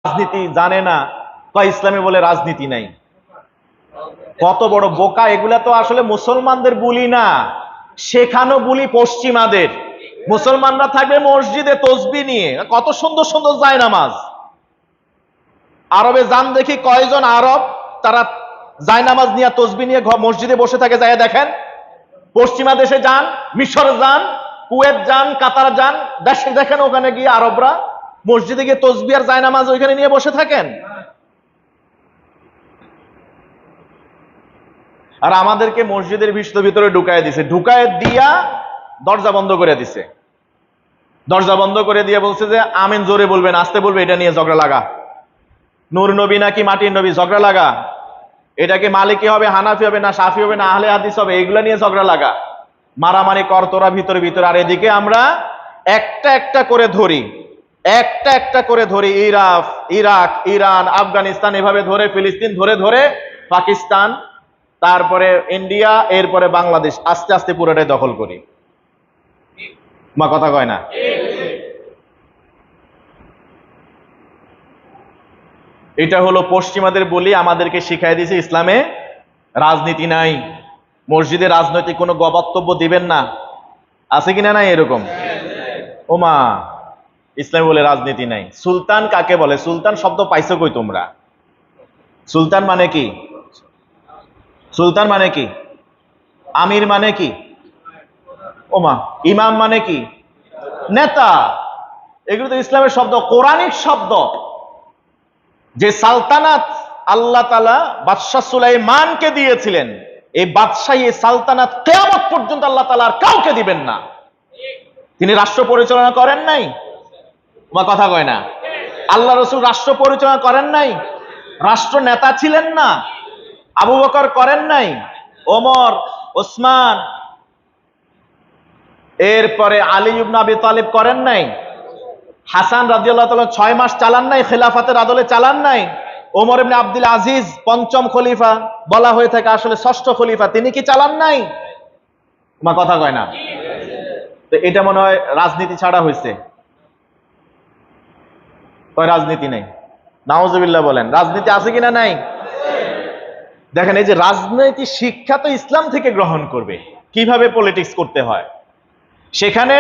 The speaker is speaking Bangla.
রাজনীতি জানে না, কয় ইসলামে বলে রাজনীতি নাই। কত বড় বোকা এগুলা! তো আসলে মুসলমানদের বুলি না, শেখানো বুলি পশ্চিমাদের। মুসলমানরা থাকবে মসজিদে তসবিহ নিয়ে, কত সুন্দর সুন্দর জায়নামাজ। আরবে যান দেখি, কয়জন আরব তারা জায়নামাজ নিয়ে তসবিহ নিয়ে মসজিদে বসে থাকে, যায় দেখেন। পশ্চিমা দেশে যান, মিশর যান, কুয়েত যান, কাতার যান, দেশে দেখেন ওখানে গিয়ে আরবরা মসজিদে গিয়ে তসবিহ আর জায়নামাজ ওইখানে নিয়ে বসে থাকেন। আর আমাদেরকে মসজিদের ভিতরে ঢুকায় দিছে, ঢুকায় দিয়া দরজা বন্ধ করে দিছে। দরজা বন্ধ করে দিয়ে বলছে যে আমিন জোরে বলবেন, আস্তে বলবে, এটা নিয়ে ঝগড়া লাগা। নূর নবী নাকি মাটির নবী, ঝগড়া লাগা। এটাকে মালিকি হবে, হানাফি হবে, না শাফি হবে, না আহলে হাদিস হবে, এগুলা নিয়ে ঝগড়া লাগা, মারামারি কর তোরা ভিতরে ভিতরে। আর এদিকে আমরা একটা একটা করে ধরি, একটা একটা করে ধরি, ইরাক, ইরান, আফগানিস্তান, এভাবে ধরে, ফিলিস্তিন ধরে ধরে, পাকিস্তান, তারপরে ইন্ডিয়া, এরপরে বাংলাদেশ, আস্তে আস্তে পুরোটাই দখল করি। মা কথা কয় না? এটা হলো পশ্চিমাদের বলি, আমাদেরকে শিখাই দিয়েছে ইসলামে রাজনীতি নাই, মসজিদে রাজনৈতিক কোনো বক্তব্য দিবেন না। আছে কিনা নাই এরকম? ওমা, ইসলাম বলে রাজনীতি নাই। সুলতান কাকে বলে? সুলতান শব্দ পাইছো কই তোমরা? সুলতান মানে কি? সুলতান মানে কি? আমির মানে কি? ওমা, ইমাম মানে কি? নেতা। এগুলো তো ইসলামের শব্দ, কোরআনিক শব্দ। যে সালতানাত আল্লাহ তাআলা বাদশাহ সুলাইমানকে দিয়েছিলেন, এই বাদশাহী সালতানাত কিয়ামত পর্যন্ত আল্লাহ তাআলা আর কাউকে দিবেন না। তিনি রাষ্ট্র পরিচালনা করেন নাই? তোমার কথা কয় না? আল্লাহ রাসূল রাষ্ট্র পরিচালনা করেন নাই? রাষ্ট্র নেতা ছিলেন না? আবু বকর করেন নাই? ওমর, ওসমান, এরপরে আলী ইবনে আবি তালিব করেন নাই? হাসান রাদিয়াল্লাহু তাআলা 6 মাস চালান নাই? খেলাফতের আদলে চালান নাই? ওমর ইবনে আব্দুল আজিজ পঞ্চম খলিফা, বলা হয়ে থাকে আসলে ষষ্ঠ খলিফা, তিনি কি চালান নাই? তোমার কথা কয় না? তো এটা মনে হয় রাজনীতি ছাড়া হয়েছে। রাজনীতি নেই। নাউজুবিল্লাহ বলেন। রাজনীতি আছে কিনা? নাই। দেখেন, এই যে রাজনৈতিক শিক্ষা তো ইসলাম থেকে গ্রহণ করবে, কিভাবে পলিটিক্স করতে হয় সেখানে